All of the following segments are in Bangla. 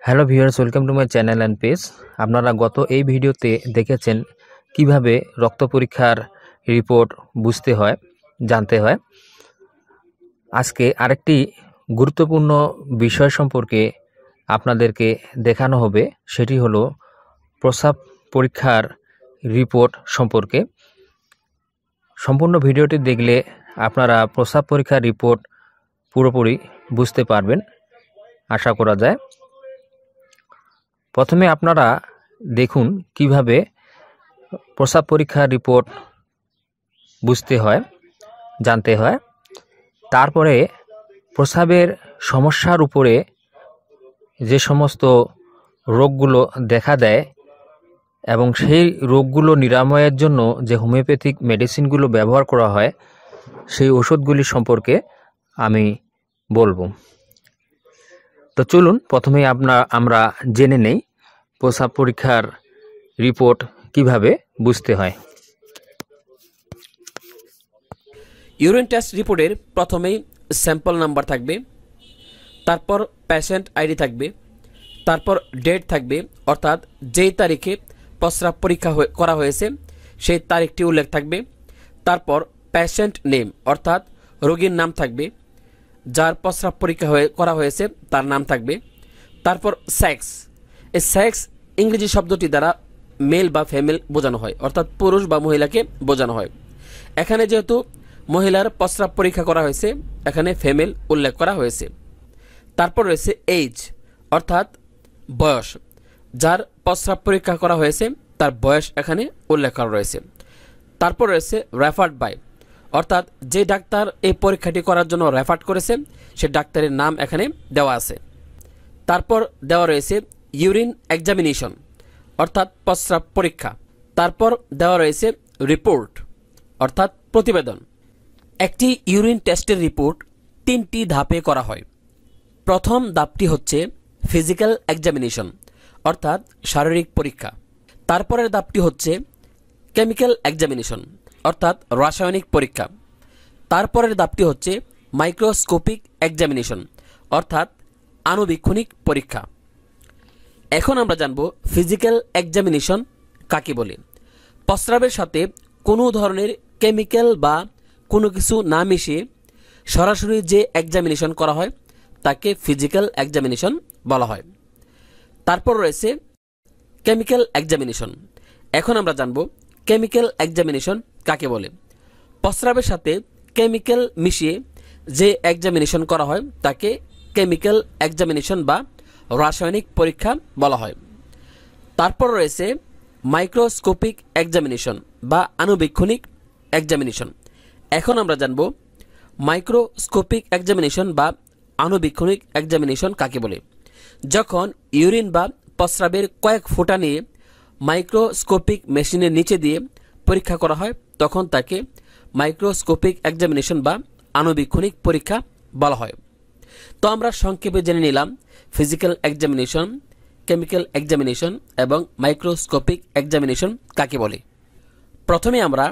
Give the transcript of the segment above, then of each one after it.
Hello viewers, welcome to my channel and page. আপনারা গত এই ভিডিওতে দেখেছেন কিভাবে রক্ত পরীক্ষার রিপোর্ট বুঝতে হয়, জানতে হয়। আজকে আরেকটি গুরুত্বপূর্ণ বিষয় সম্পর্কে আপনাদেরকে দেখানো হবে, সেটি হলো প্রস্রাব পরীক্ষার রিপোর্ট সম্পর্কে। সম্পূর্ণ ভিডিওটি দেখলে আপনারা প্রস্রাব পরীক্ষার রিপোর্ট পুরোপুরি বুঝতে পারবেন আশা করা যায়। প্রথমে আপনারা দেখুন কিভাবে প্রস্রাব পরীক্ষার রিপোর্ট বুঝতে হয়, জানতে হয়। তারপরে প্রস্রাবের সমস্যার উপরে যে সমস্ত রোগগুলো দেখা দেয় এবং সেই রোগগুলো নিরাময়ের জন্য যে হোমিওপ্যাথিক মেডিসিনগুলো ব্যবহার করা হয়, সেই ওষুধগুলি সম্পর্কে আমি বলবো। তো চলুন প্রথমে আমরা জেনে নেই প্রস্রাব পরীক্ষার রিপোর্ট কিভাবে বুঝতে হয়। ইউরিন টেস্ট রিপোর্টের প্রথমেই স্যাম্পল নাম্বার থাকবে, তারপর পেশেন্ট আইডি থাকবে, তারপর ডেট থাকবে, অর্থাৎ যেই তারিখে প্রস্রাব পরীক্ষা করা হয়েছে সেই তারিখটি উল্লেখ থাকবে। তারপর পেশেন্ট নেম অর্থাৎ রোগীর নাম থাকবে, যার প্রস্রাব পরীক্ষা করা হয়েছে তার নাম থাকবে। তারপর সেক্স, এই সেক্স ইংরেজি শব্দটি দ্বারা মেল বা ফিমেল বোঝানো হয়, অর্থাৎ পুরুষ বা মহিলাকে বোঝানো হয়। এখানে যেহেতু মহিলার প্রস্রাব পরীক্ষা করা হয়েছে, এখানে ফিমেল উল্লেখ করা হয়েছে। তারপর রয়েছে এইজ অর্থাৎ বয়স, যার প্রস্রাব পরীক্ষা করা হয়েছে তার বয়স এখানে উল্লেখ করা রয়েছে। তারপর রয়েছে রেফার্ড বাই, অর্থাৎ যে ডাক্তার এই পরীক্ষাটি করার জন্য রেফার্ড করেছে সে ডাক্তারের নাম এখানে দেওয়া আছে। তারপর দেওয়া রয়েছে ইউরিন এক্সামিনেশন অর্থাৎ প্রস্রাব পরীক্ষা। তারপর দেওয়া রয়েছে রিপোর্ট অর্থাৎ প্রতিবেদন। একটি ইউরিন টেস্টের রিপোর্ট তিনটি ধাপে করা হয়। প্রথম ধাপটি হচ্ছে ফিজিক্যাল এক্সামিনেশন অর্থাৎ শারীরিক পরীক্ষা। তারপরের ধাপটি হচ্ছে কেমিক্যাল এক্সামিনেশন অর্থাৎ রাসায়নিক পরীক্ষা। তারপরের ধাপটি হচ্ছে মাইক্রোস্কোপিক এক্সামিনেশন অর্থাৎ আণুবীক্ষণিক পরীক্ষা। এখন আমরা জানব ফিজিক্যাল এক্সামিনেশন কাকে বলে। প্রস্রাবের সাথে কোনো ধরনের কেমিক্যাল বা কোনো কিছু না মিশিয়ে সরাসরি যে এক্সামিনেশন করা হয় তাকে ফিজিক্যাল এক্সামিনেশন বলা হয়। তারপর রয়েছে কেমিক্যাল এক্সামিনেশন। এখন আমরা জানব কেমিক্যাল এক্সামিনেশন কাকে বলে। প্রস্রাবের সাথে কেমিক্যাল মিশিয়ে যে এক্সামিনেশন করা হয় তাকে কেমিক্যাল এক্সামিনেশন বা রাসায়নিক পরীক্ষা বলা হয়। তারপর রয়েছে মাইক্রোস্কোপিক এক্সামিনেশন বা আণুবীক্ষণিক এক্সামিনেশন। এখন আমরা জানব মাইক্রোস্কোপিক এক্সামিনেশন বা আণুবীক্ষণিক এক্সামিনেশন কাকে বলে। যখন ইউরিন বা প্রস্রাবের কয়েক ফোঁটা নিয়ে মাইক্রোস্কোপিক মেশিনের নিচে দিয়ে পরীক্ষা করা হয় তখন তাকে মাইক্রোস্কোপিক এক্সামিনেশন বা আণুবীক্ষণিক পরীক্ষা বলা হয়। তো আমরা সংক্ষেপে জেনে নিলাম ফিজিক্যাল এক্সামিনেশন, কেমিক্যাল এক্সামিনেশন এবং মাইক্রোস্কোপিক এক্সামিনেশন কাকে বলে। প্রথমে আমরা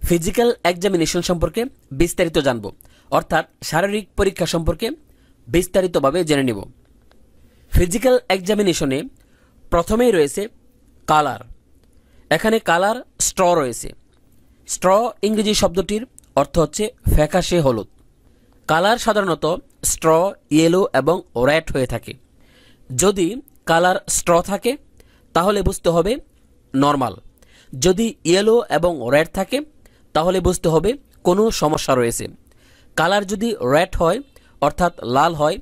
ফিজিক্যাল এক্সামিনেশন সম্পর্কে বিস্তারিত জানব, অর্থাৎ শারীরিক পরীক্ষা সম্পর্কে বিস্তারিতভাবে জেনে নেব। ফিজিক্যাল এক্সামিনেশনে প্রথমেই রয়েছে কালার। এখানে কালার স্ট্র রয়েছে। স্ট্র ইংরেজি শব্দটির অর্থ হচ্ছে ফ্যাকাশে হলুদ। কালার সাধারণত স্ট্র ইয়েলো এবং রেড হয়ে থাকে। যদি কালার স্ট্র থাকে তাহলে বুঝতে হবে নর্মাল, যদি ইয়েলো এবং রেড থাকে তাহলে বুঝতে হবে কোনো সমস্যা রয়েছে। কালার যদি রেড হয় অর্থাৎ লাল হয়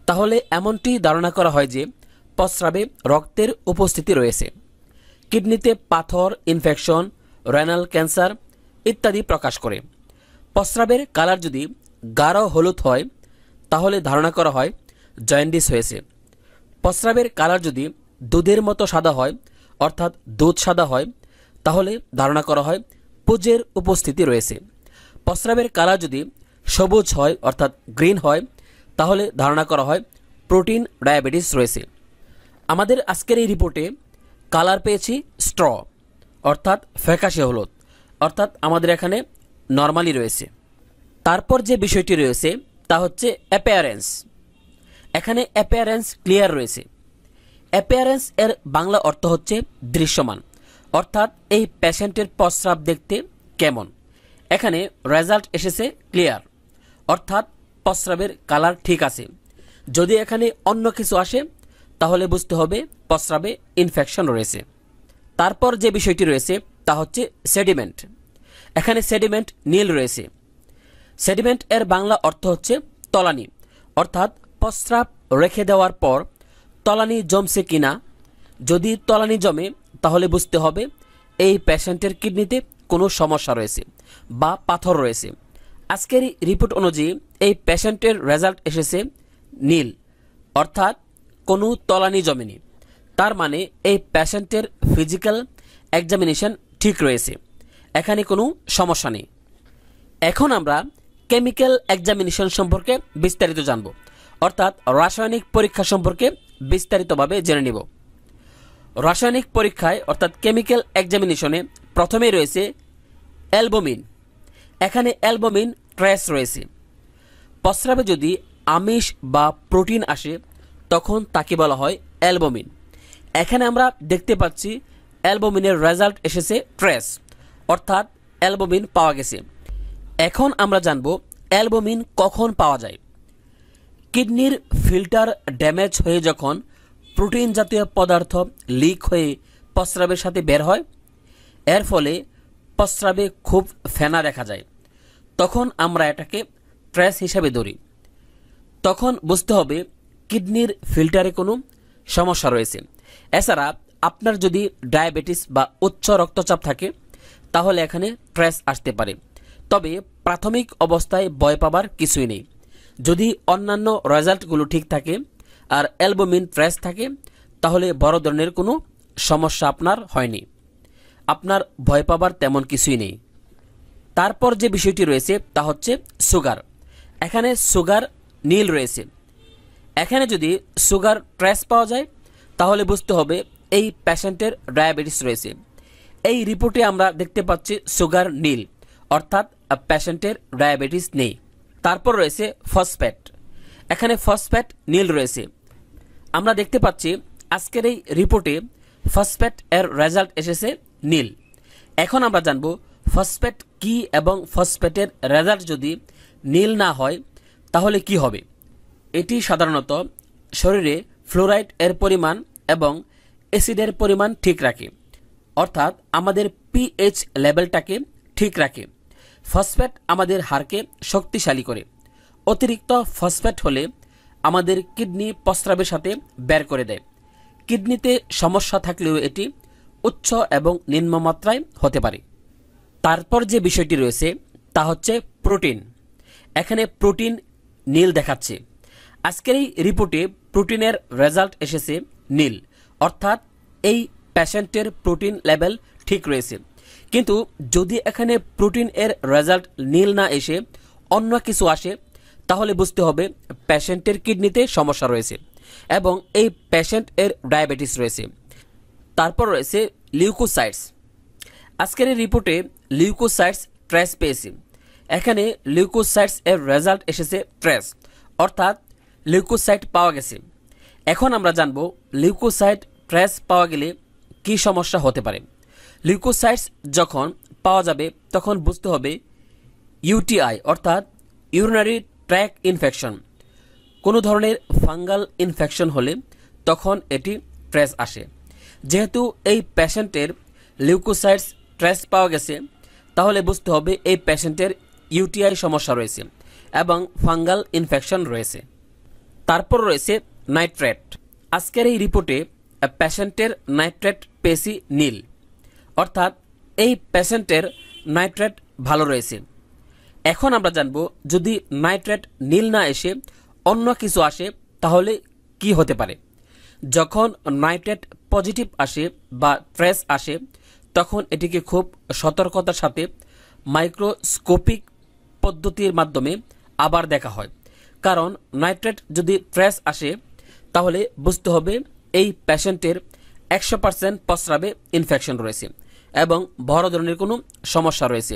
তাহলে এমনটি ধারণা করা হয় যে প্রস্রাবে রক্তের উপস্থিতি রয়েছে। কিডনিতে পাথর, ইনফেকশন, রেনাল ক্যান্সার ইত্যাদি প্রকাশ করে। প্রস্রাবের কালার যদি গাঢ় হলুদ হয় তাহলে ধারণা করা হয় জন্ডিস হয়েছে। প্রস্রাবের কালার যদি দুধের মতো সাদা হয় অর্থাৎ দুধ সাদা হয় তাহলে ধারণা করা হয় পুজের উপস্থিতি রয়েছে। প্রস্রাবের কালার যদি সবুজ হয় অর্থাৎ গ্রিন হয় তাহলে ধারণা করা হয় প্রোটিন ডায়াবেটিস রয়েছে। আমাদের আজকের এই রিপোর্টে কালার পেয়েছি স্ট্র অর্থাৎ ফ্যাকাশে হলুদ, অর্থাৎ আমাদের এখানে নর্মালি রয়েছে। তারপর যে বিষয়টি রয়েছে তা হচ্ছে অ্যাপিয়ারেন্স। এখানে অ্যাপিয়ারেন্স ক্লিয়ার রয়েছে। অ্যাপিয়ারেন্স এর বাংলা অর্থ হচ্ছে দৃশ্যমান, অর্থাৎ এই পেশেন্টের প্রস্রাব দেখতে কেমন। এখানে রেজাল্ট এসেছে ক্লিয়ার, অর্থাৎ প্রস্রাবের কালার ঠিক আছে। যদি এখানে অন্য কিছু আসে তাহলে বুঝতে হবে প্রস্রাবে ইনফেকশন রয়েছে। তারপর যে বিষয়টি রয়েছে তা হচ্ছে সেডিমেন্ট। এখানে সেডিমেন্ট নীল রয়েছে। সেডিমেন্ট এর বাংলা অর্থ হচ্ছে তলানি, অর্থাৎ প্রস্রাব রেখে দেওয়ার পর তলানি জমছে কিনা। যদি তলানি জমে তাহলে বুঝতে হবে এই পেশেন্টের কিডনিতে কোনো সমস্যা রয়েছে বা পাথর রয়েছে। আজকের রিপোর্ট অনুযায়ী এই পেশেন্টের রেজাল্ট এসেছে নীল, অর্থাৎ কোনো তলানি জমেনি। তার মানে এই পেশেন্টের ফিজিক্যাল এক্সামিনেশন ঠিক রয়েছে, এখানে কোনো সমস্যা নেই। এখন আমরা কেমিক্যাল এক্সামিনেশন সম্পর্কে বিস্তারিত জানব, অর্থাৎ রাসায়নিক পরীক্ষা সম্পর্কে বিস্তারিতভাবে জেনে নিব। রাসায়নিক পরীক্ষায় অর্থাৎ কেমিক্যাল এক্সামিনেশনে প্রথমেই রয়েছে অ্যালবুমিন। এখানে অ্যালবুমিন ট্রেস রয়েছে। প্রস্রাবে যদি আমিষ বা প্রোটিন আসে তখন তাকে বলা হয় অ্যালবুমিন। এখানে আমরা দেখতে পাচ্ছি অ্যালবুমিনের রেজাল্ট এসেছে ট্রেস, অর্থাৎ অ্যালবুমিন পাওয়া গেছে। এখন আমরা জানব অ্যালবুমিন কখন পাওয়া যায়। কিডনির ফিল্টার ড্যামেজ হয়ে যখন প্রোটিন জাতীয় পদার্থ লিক হয়ে প্রস্রাবের সাথে বের হয়, এর ফলে প্রস্রাবে খুব ফেনা দেখা যায়, তখন আমরা এটাকে ট্রেস হিসাবে ধরি। তখন বুঝতে হবে কিডনির ফিল্টারে কোনো সমস্যা রয়েছে। এছাড়া আপনার যদি ডায়াবেটিস বা উচ্চ রক্তচাপ থাকে তাহলে এখানে ট্রেস আসতে পারে, তবে প্রাথমিক অবস্থায় ভয় পাবার কিছুই নেই। যদি অন্যান্য রেজাল্টগুলো ঠিক থাকে আর অ্যালবুমিন ট্রেস থাকে তাহলে বড় ধরনের কোনো সমস্যা আপনার হয়নি, আপনার ভয় পাবার তেমন কিছুই নেই। তারপর যে বিষয়টি রয়েছে তা হচ্ছে সুগার। এখানে সুগার নীল রয়েছে। এখানে যদি সুগার ট্রেস পাওয়া যায় তাহলে বুঝতে হবে এই পেশেন্টের ডায়াবেটিস রয়েছে। এই রিপোর্টে আমরা দেখতে পাচ্ছি সুগার নীল, অর্থাৎ পেশেন্টের ডায়াবেটিস নেই। তারপর রয়েছে ফসফেট। এখানে ফসফেট নীল রয়েছে। আমরা দেখতে পাচ্ছি আজকের এই রিপোর্টে ফসফেট এর রেজাল্ট এসেছে নীল। এখন আমরা জানব ফসফেট কি এবং ফসফেটের রেজাল্ট যদি নীল না হয় তাহলে কি হবে। এটি সাধারণত শরীরে ফ্লোরাইড এর পরিমাণ এবং অ্যাসিডের পরিমাণ ঠিক রাখে, অর্থাৎ আমাদের পিএইচ লেভেলটাকে ঠিক রাখে। ফসফেট আমাদের হাড়কে শক্তিশালী করে। অতিরিক্ত ফসফেট হলে আমাদের কিডনি প্রস্রাবের সাথে বের করে দেয়। কিডনিতে সমস্যা থাকলেও এটি উচ্চ এবং নিম্নমাত্রায় হতে পারে। তারপর যে বিষয়টি রয়েছে তা হচ্ছে প্রোটিন। এখানে প্রোটিন নীল দেখাচ্ছে। আজকের এই রিপোর্টে প্রোটিনের রেজাল্ট এসেছে নীল, অর্থাৎ এই পেশেন্টের প্রোটিন লেভেল ঠিক রয়েছে। কিন্তু যদি এখানে প্রোটিন এর রেজাল্ট নীল না এসে অন্য কিছু আসে তাহলে বুঝতে হবে পেশেন্টের কিডনিতে সমস্যা রয়েছে এবং এই পেশেন্ট এর ডায়াবেটিস রয়েছে। তারপর রয়েছে লিউকোসাইটস। আজকের এই রিপোর্টে লিউকোসাইটস ট্রেস পেয়েছি। এখানে লিউকোসাইটস এর রেজাল্ট এসেছে ট্রেস, অর্থাৎ লিউকোসাইট পাওয়া গেছে। এখন আমরা জানব লিউকোসাইট ট্রেস পাওয়া গেলে কি সমস্যা হতে পারে। লিউকোসাইটস যখন পাওয়া যাবে তখন বুঝতে হবে ইউটিআই অর্থাৎ ইউরিনারি ট্র্যাক ইনফেকশন, কোনো ধরনের ফাঙ্গাল ইনফেকশন হলে তখন এটি ট্রেস আসে। যেহেতু এই পেশেন্টের লিউকোসাইটস ট্রেস পাওয়া গেছে তাহলে বুঝতে হবে এই পেশেন্টের ইউটিআই সমস্যা রয়েছে এবং ফাঙ্গাল ইনফেকশন রয়েছে। তারপর রয়েছে নাইট্রেট। আজকের এই রিপোর্টে পেশেন্টের নাইট্রেট পেশি নীল, অর্থাৎ এই পেশেন্টের নাইট্রেট ভালো রয়েছে। এখন আমরা জানব যদি নাইট্রেট নীল না এসে অন্য কিছু আসে তাহলে কি হতে পারে। যখন নাইট্রেট পজিটিভ আসে বা ট্রেস আসে তখন এটিকে খুব সতর্কতার সাথে মাইক্রোস্কোপিক পদ্ধতির মাধ্যমে আবার দেখা হয়, কারণ নাইট্রেট যদি ট্রেস আসে তাহলে বুঝতে হবে এই পেশেন্টের 100% প্রস্রাবে ইনফেকশন রয়েছে এবং বড় ধরনের কোনো সমস্যা রয়েছে।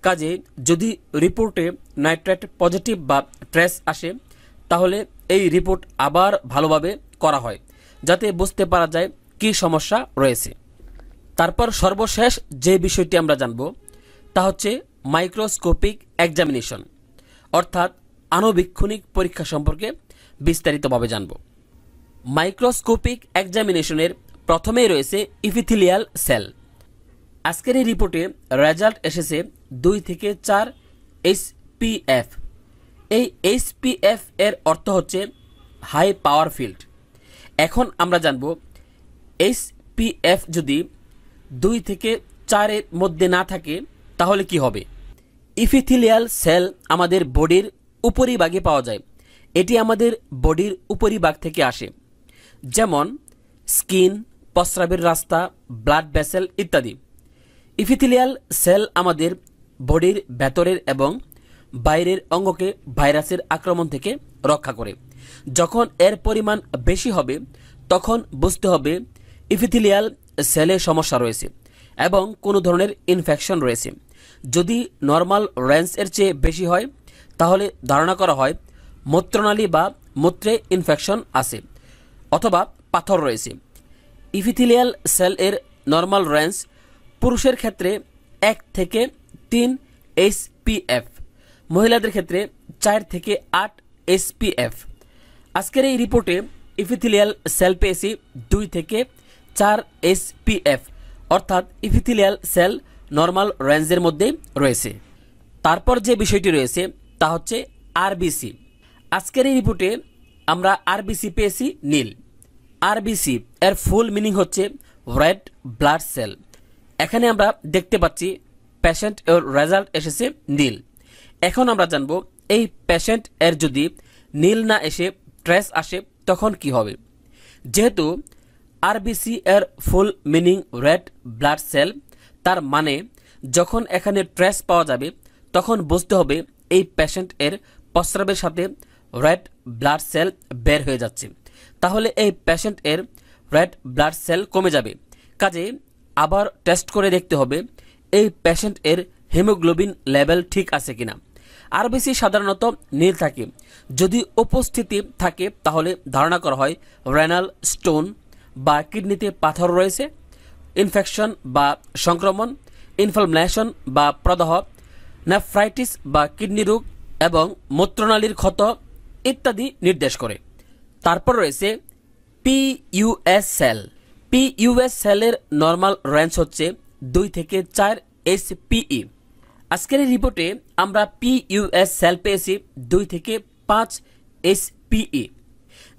কাজে যদি রিপোর্টে নাইট্রেট পজিটিভ বা ট্রেস আসে তাহলে এই রিপোর্ট আবার ভালোভাবে করা হয়, যাতে বুঝতে পারা যায় কি সমস্যা রয়েছে। তারপর সর্বশেষ যে বিষয়টি আমরা জানব তা হচ্ছে মাইক্রোস্কোপিক এক্সামিনেশন, অর্থাৎ আণুবীক্ষণিক পরীক্ষা সম্পর্কে বিস্তারিতভাবে জানব। মাইক্রোস্কোপিক এক্সামিনেশনের প্রথমেই রয়েছে ইপিথেলিয়াল সেল। আজকের এই রিপোর্টে রেজাল্ট এসেছে 2 থেকে 4 HPF। এই HPF এর অর্থ হচ্ছে হাই পাওয়ার ফিল্ড। এখন আমরা জানব HPF যদি 2 থেকে 4 এর মধ্যে না থাকে তাহলে কি হবে। ইপিথেলিয়াল সেল আমাদের বডির উপরিভাগে পাওয়া যায়। এটি আমাদের বডির উপরিভাগ থেকে আসে, যেমন স্কিন, প্রস্রাবের রাস্তা, ব্লাড ভেসেল ইত্যাদি। ইপিথেলিয়াল সেল আমাদের বডির ভেতরের এবং বাইরের অঙ্গকে ভাইরাসের আক্রমণ থেকে রক্ষা করে। যখন এর পরিমাণ বেশি হবে তখন বুঝতে হবে ইপিথেলিয়াল সেলে সমস্যা রয়েছে এবং কোনো ধরনের ইনফেকশন রয়েছে। যদি নর্মাল রেঞ্জ এর চেয়ে বেশি হয় তাহলে ধারণা করা হয় মূত্রনালী বা মূত্রে ইনফেকশন আছে অথবা পাথর রয়েছে। ইপিথেলিয়াল সেল এর নর্মাল রেঞ্জ পুরুষের ক্ষেত্রে 1 থেকে 3 HPF, মহিলাদের ক্ষেত্রে 4 থেকে 8 HPF। আজকের এই রিপোর্টে ইপিথেলিয়াল সেল পেয়েছি 2 থেকে 4 HPF, অর্থাৎ ইপিথেলিয়াল সেল নর্মাল রেঞ্জের মধ্যে রয়েছে। তারপর যে বিষয়টি রয়েছে তা হচ্ছে আরবিসি। আজকের এই রিপোর্টে আমরা আরবিসি পেয়েছি নীল। আরবিসি এর ফুল মিনিং হচ্ছে রেড ব্লাড সেল। এখানে আমরা দেখতে পাচ্ছি পেশেন্ট এর রেজাল্ট এসেছে নীল। এখন আমরা জানব এই পেশেন্ট এর যদি নীল না এসে ট্রেস আসে তখন কি হবে। যেহেতু আরবিসি এর full meaning red blood cell, তার মানে যখন এখানে ট্রেস পাওয়া যাবে তখন বুঝতে হবে এই পেশেন্ট এর প্রস্রাবের সাথে রেড ব্লাড সেল বের হয়ে যাচ্ছে। তাহলে এই পেশেন্ট এর রেড ব্লাড সেল কমে যাবে। কাজে আবার টেস্ট করে দেখতে হবে এই পেশেন্ট এর হিমোগ্লোবিন লেভেল ঠিক আছে কিনা। আরবিসি সাধারণত নীল থাকে। যদি উপস্থিতি থাকে তাহলে ধারণা করা হয় রেনাল স্টোন বা কিডনিতে পাথর রয়েছে, ইনফেকশন বা সংক্রমণ, ইনফ্লামেশন বা প্রদাহ, নেফ্রাইটিস বা কিডনি রোগ এবং মূত্রনালীর ক্ষত ইত্যাদি নির্দেশ করে। তারপর রয়েছে পিইউএস সেল। পিইউএস সেলের নর্মাল রেঞ্জ হচ্ছে 2 থেকে 4 HPE। আজকের এই রিপোর্টে আমরা পিইউএস সেল পেয়েছি 2 থেকে 5 HPE।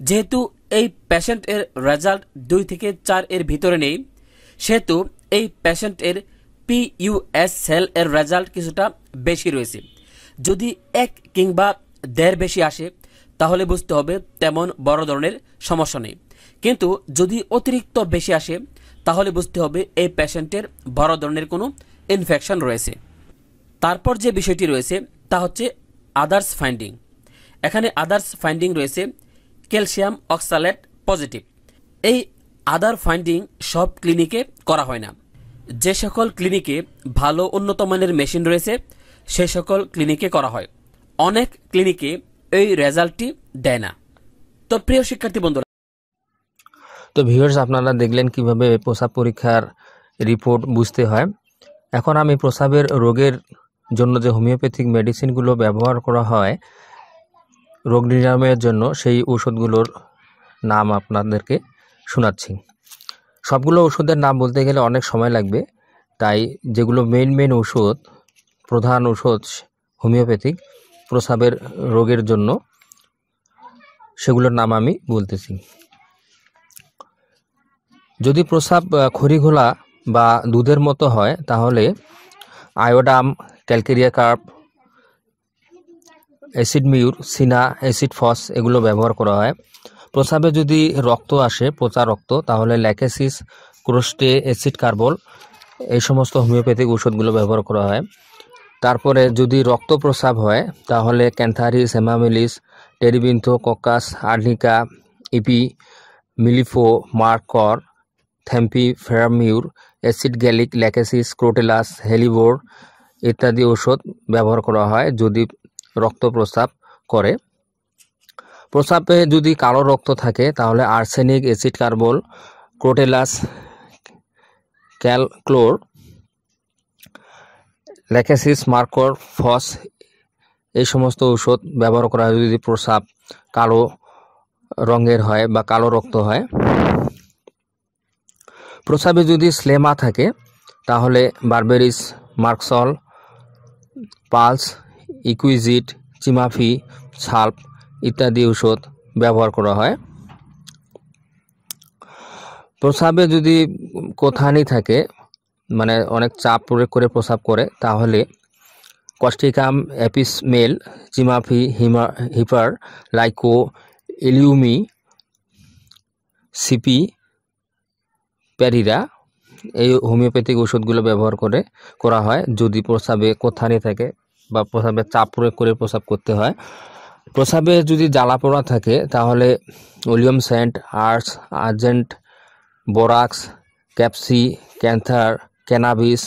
যেহেতু এই পেশেন্ট এর রেজাল্ট 2 থেকে 4 এর ভিতরে নেই, সেহেতু এই পেশেন্ট এর পিইউএস সেল এর রেজাল্ট কিছুটা বেশি রয়েছে। যদি 1 কিংবা 1.5 বেশি আসে তাহলে বুঝতে হবে তেমন বড় ধরনের সমস্যা নেই, কিন্তু যদি অতিরিক্ত বেশি আসে তাহলে বুঝতে হবে এই পেশেন্টের বড় ধরনের কোনো ইনফেকশন রয়েছে। তারপর যে বিষয়টি রয়েছে তা হচ্ছে আদার্স ফাইন্ডিং। এখানে আদার্স ফাইন্ডিং রয়েছে ক্যালসিয়াম অক্সালেট পজিটিভ। এই আদার ফাইন্ডিং সব ক্লিনিকে করা হয় না। যে সকল ক্লিনিকে ভালো উন্নত মানের মেশিন রয়েছে সে সকল ক্লিনিকে করা হয়। অনেক ক্লিনিকে এই রেজাল্টটি দেয় না। তো প্রিয় শিক্ষার্থী বন্ধুরা, তো ভিউয়ার্স, আপনারা দেখলেন কিভাবে প্রস্রাব পরীক্ষার রিপোর্ট বুঝতে হয়। এখন আমি প্রস্রাবের রোগের জন্য যে হোমিওপ্যাথিক মেডিসিনগুলো ব্যবহার করা হয় রোগ নিরাময়ের জন্য, সেই ওষুধগুলোর নাম আপনাদেরকে শোনাচ্ছি। সবগুলো ওষুধের নাম বলতে গেলে অনেক সময় লাগবে, তাই যেগুলো মেইন ওষুধ, প্রধান ওষুধ হোমিওপ্যাথিক প্রস্রাবের রোগের জন্য, সেগুলোর নাম আমি বলতেছি। যদি প্রস্রাব খড়ি ঘোলা বা দুধের মতো হয় তাহলে আয়োডাম, ক্যালকেরিয়া কার্প, অ্যাসিড মিউর, সিনা, অ্যাসিড ফস এগুলো ব্যবহার করা হয়। প্রস্রাবে যদি রক্ত আসে, পচা রক্ত, তাহলে ল্যাকেসিস, ক্রোস্টে, অ্যাসিড কার্বল, এই সমস্ত হোমিওপ্যাথিক ওষুধগুলো ব্যবহার করা হয়। তারপরে যদি রক্ত প্রস্রাব হয় তাহলে ক্যান্থারিস, হেমামিলিস, টেরিবিন্থো, ককাস, আর্নিকা, ইপি, মিলিফো, মার্কর, থ্যাম্পি, ফেরামিউর, অ্যাসিড গ্যালিক, ল্যাকেসিস, ক্রোটেলাস, হেলিবোর ইত্যাদি ওষুধ ব্যবহার করা হয় যদি রক্ত প্রস্রাব করে। প্রস্রাবে যদি কালো রক্ত থাকে তাহলে আর্সেনিক, অ্যাসিড কার্বল, ক্রোটেলাস, ক্যালক্লোর, ল্যাকেসিস, মার্কর, ফস এই সমস্ত ঔষধ ব্যবহার করা হয় যদি প্রস্রাব কালো রঙের হয় বা কালো রক্ত হয়। প্রস্রাবে যদি স্লেমা থাকে তাহলে বারবেরিস, মার্কসল, পালস, ইকুইজিট, চিমাফি, সাল্প ইত্যাদি ঔষধ ব্যবহার করা হয়। প্রস্রাবে যদি কোথানি থাকে মানে অনেক চাপ প্রয়োগ করে প্রস্রাব করে তাহলে কস্টিকাম, অ্যাপিসমেল, চিমাফি, হিপার, লাইকো, ইলিউমি, সিপি, প্যারিরা এই হোমিওপ্যাথিক ওষুধগুলো ব্যবহার করা হয় যদি প্রস্রাবে কোথানি থাকে বা প্রস্রাবে চাপ প্রয়োগ করে প্রস্রাব করতে হয়। প্রস্রাবে যদি জ্বালা পোড়া থাকে তাহলে ওলিয়াম সেন্ট, আর্স, আর্জেন্ট, বোরাক্স, ক্যাপসি, ক্যান্থার, ক্যানাবিস,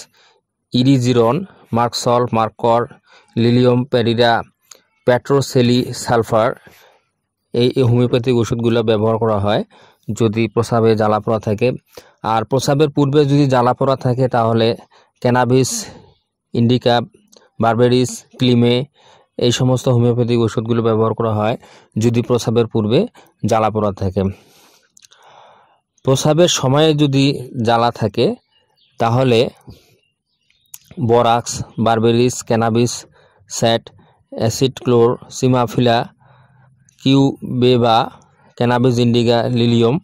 ইরিজিরন, মার্কসল, মার্কর, লিলিয়াম, প্যারিরা, প্যাট্রোসেলি সালফার এই হোমিওপ্যাথিক ওষুধগুলো ব্যবহার করা হয় যদি প্রস্রাবে জ্বালা পোড়া থাকে। আর প্রস্রাবের পূর্বে যদি জ্বালা পোড়া থাকে তাহলে ক্যানাবিস, ইন্ডিকা, বারবেরিস, ক্লিমে এই সমস্ত হোমিওপ্যাথিক ওষুধগুলো ব্যবহার করা হয় যদি প্রস্রাবের পূর্বে জ্বালা পোড়া থাকে। প্রস্রাবের সময়ে যদি জ্বালা থাকে তাহলে বোরাক্স, বারবেরিস, ক্যানাবিস, স্যাট, অ্যাসিড ক্লোর, সিমাফিলা, কিউবেবা, ক্যানাবিস ইন্ডিকা, লিলিয়াম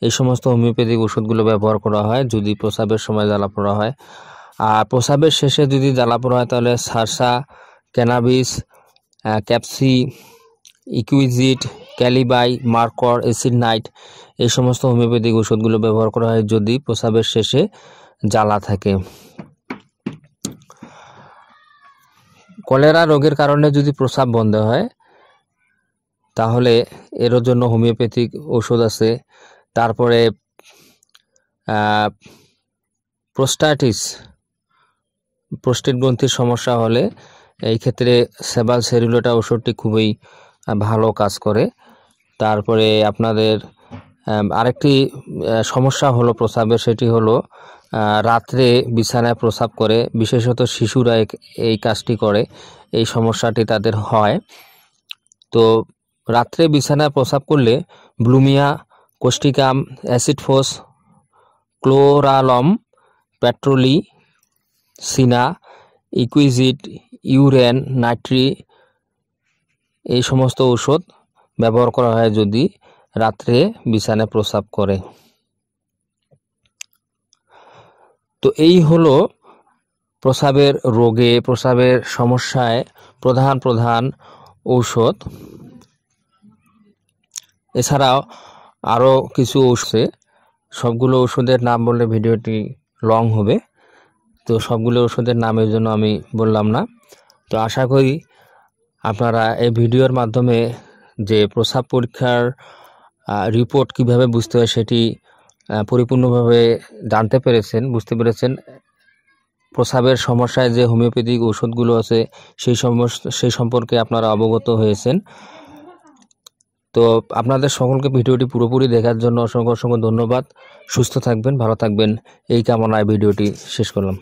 এই সমস্ত হোমিওপ্যাথিক ওষুধগুলো ব্যবহার করা হয় যদি প্রস্রাবের সময় জ্বালা পোড়া হয়। আর প্রস্রাবের শেষে যদি জ্বালা পোড়া হয় তাহলে সারসা, ক্যানাবিস, ক্যাপসি, ইকুইজিট, ক্যালিবাই, মার্কর, অ্যাসিড নাইট এই সমস্ত হোমিওপ্যাথিক ওষুধগুলো ব্যবহার করা হয় যদি প্রস্রাবের শেষে জ্বালা থাকে। কলেরা রোগের কারণে যদি প্রস্রাব বন্ধ হয় তাহলে এর জন্য হোমিওপ্যাথিক ওষুধ আছে। তারপরে প্রোস্টেট গ্রন্থির সমস্যা হলে এই ক্ষেত্রে সেবাল সেরুলোটা ওষুধটি খুবই ভালো কাজ করে। তারপরে আপনাদের আরেকটি সমস্যা হলো প্রস্রাবের, সেটি হলো রাত্রে বিছানায় প্রস্রাব করে, বিশেষত শিশুরা এই কাজটি করে, এই সমস্যাটি তাদের হয়। তো রাত্রে বিছানায় প্রস্রাব করলে ব্লুমিয়া, কোস্টিকাম, অ্যাসিডফোস, ক্লোরালম, প্যাট্রোলি, সিনা, ইকুইজিট, ইউরেন, নাইট্রি এই সমস্ত ঔষধ ব্যবহার করা হয় যদি রাত্রে বিছানায় প্রস্রাব করে। তো এই হলো প্রস্রাবের রোগে, প্রস্রাবের সমস্যায় প্রধান ঔষধ। এছাড়াও আরও কিছু ঔষধে, সবগুলো ওষুধের নাম বললে ভিডিওটি লং হবে, তো সবগুলো ওষুধের নামের জন্য আমি বললাম না। তো আশা করি আপনারা এই ভিডিওর মাধ্যমে যে প্রস্রাব পরীক্ষার রিপোর্ট কিভাবে বুঝতে হয় সেটি পরিপূর্ণভাবে বুঝতে পেরেছেন। প্রস্রাবের সমস্যায় যে হোমিওপ্যাথিক ওষুধগুলো আছে সেই সম্পর্কে আপনারা অবগত হয়েছেন। তো আপনাদের সকলকে ভিডিওটি পুরোপুরি দেখার জন্য অসংখ্য ধন্যবাদ। সুস্থ থাকবেন, ভালো থাকবেন এই কামনায় ভিডিওটি শেষ করলাম।